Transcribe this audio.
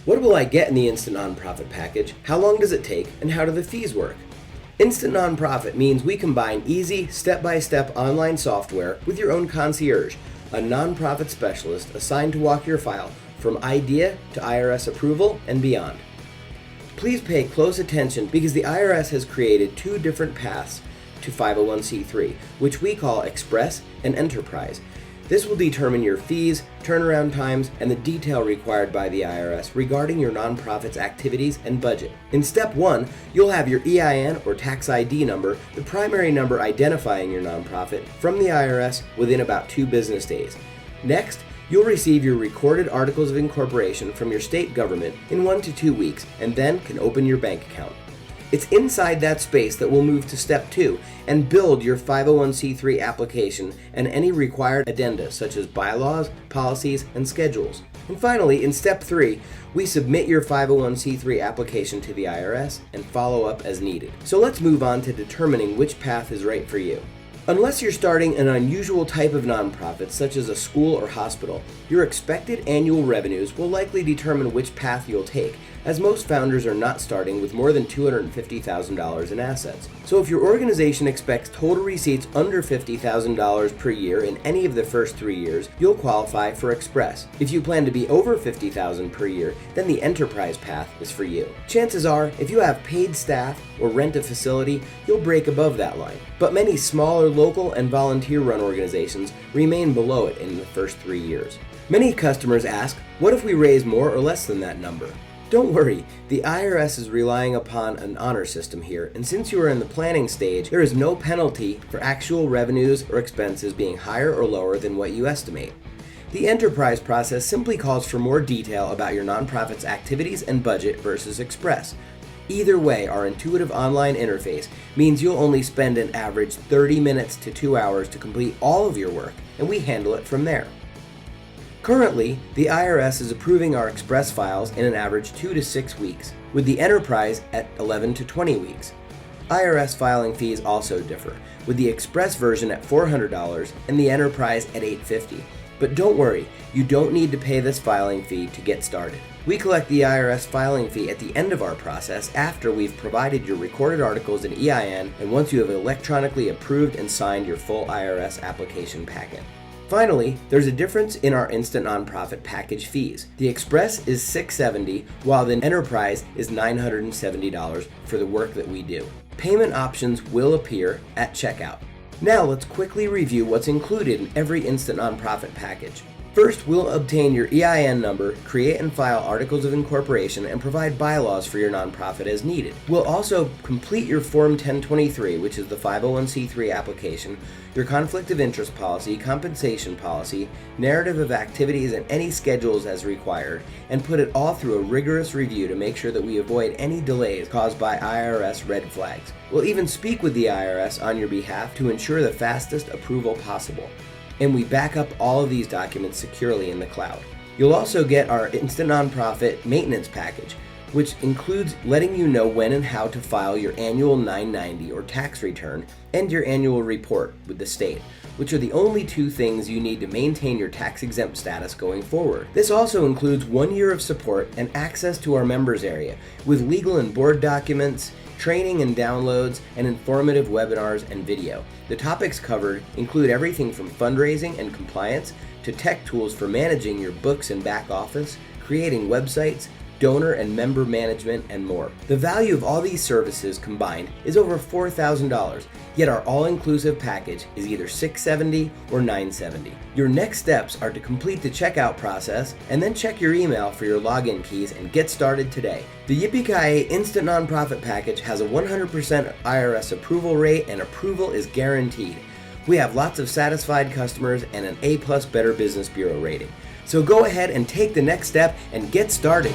What will I get in the Instant Nonprofit Package? How long does it take? And how do the fees work? Instant Nonprofit means we combine easy, step-by-step online software with your own Concierge, a nonprofit specialist assigned to walk your file from idea to IRS approval and beyond. Please pay close attention because the IRS has created two different paths to 501c3, which we call Express and Enterprise. This will determine your fees, turnaround times, and the detail required by the IRS regarding your nonprofit's activities and budget. In Step 1, you'll have your EIN or tax ID number, the primary number identifying your nonprofit, from the IRS within about 2 business days. Next, you'll receive your recorded Articles of Incorporation from your state government in 1 to 2 weeks, and then can open your bank account. It's inside that space that we'll move to Step 2 and build your 501c3 application and any required addenda such as bylaws, policies, and schedules. And finally, in Step 3, we submit your 501c3 application to the IRS and follow up as needed. So let's move on to determining which path is right for you. Unless you're starting an unusual type of nonprofit, such as a school or hospital, your expected annual revenues will likely determine which path you'll take, as most founders are not starting with more than $250,000 in assets. So if your organization expects total receipts under $50,000 per year in any of the first 3 years, you'll qualify for Express. If you plan to be over $50,000 per year, then the Enterprise path is for you. Chances are, if you have paid staff or rent a facility, you'll break above that line. But many smaller local and volunteer-run organizations remain below it in the first 3 years. Many customers ask, what if we raise more or less than that number? Don't worry, the IRS is relying upon an honor system here, and since you are in the planning stage, there is no penalty for actual revenues or expenses being higher or lower than what you estimate. The Enterprise process simply calls for more detail about your nonprofit's activities and budget versus Express. Either way, our intuitive online interface means you'll only spend an average 30 minutes to 2 hours to complete all of your work, and we handle it from there. Currently, the IRS is approving our Express files in an average 2 to 6 weeks, with the Enterprise at 11 to 20 weeks. IRS filing fees also differ, with the Express version at $400 and the Enterprise at $850. But don't worry, you don't need to pay this filing fee to get started. We collect the IRS filing fee at the end of our process after we've provided your recorded articles in EIN and once you have electronically approved and signed your full IRS application packet. Finally, there's a difference in our Instant Nonprofit Package fees. The Express is $670, while the Enterprise is $970 for the work that we do. Payment options will appear at checkout. Now let's quickly review what's included in every Instant Nonprofit Package. First, we'll obtain your EIN number, create and file Articles of Incorporation, and provide bylaws for your nonprofit as needed. We'll also complete your Form 1023, which is the 501c3 application, your conflict of interest policy, compensation policy, narrative of activities, and any schedules as required, and put it all through a rigorous review to make sure that we avoid any delays caused by IRS red flags. We'll even speak with the IRS on your behalf to ensure the fastest approval possible. And we back up all of these documents securely in the cloud. You'll also get our Instant Nonprofit Maintenance Package, which includes letting you know when and how to file your annual 990 or tax return and your annual report with the state, which are the only 2 things you need to maintain your tax-exempt status going forward. This also includes 1 year of support and access to our members area with legal and board documents, training and downloads, and informative webinars and video. The topics covered include everything from fundraising and compliance to tech tools for managing your books and back office, creating websites, donor and member management, and more. The value of all these services combined is over $4,000, yet our all-inclusive package is either $670 or $970. Your next steps are to complete the checkout process and then check your email for your login keys and get started today. The Yippee-Ki-Yay Instant Nonprofit Package has a 100% IRS approval rate, and approval is guaranteed. We have lots of satisfied customers and an A+ Better Business Bureau rating. So go ahead and take the next step and get started.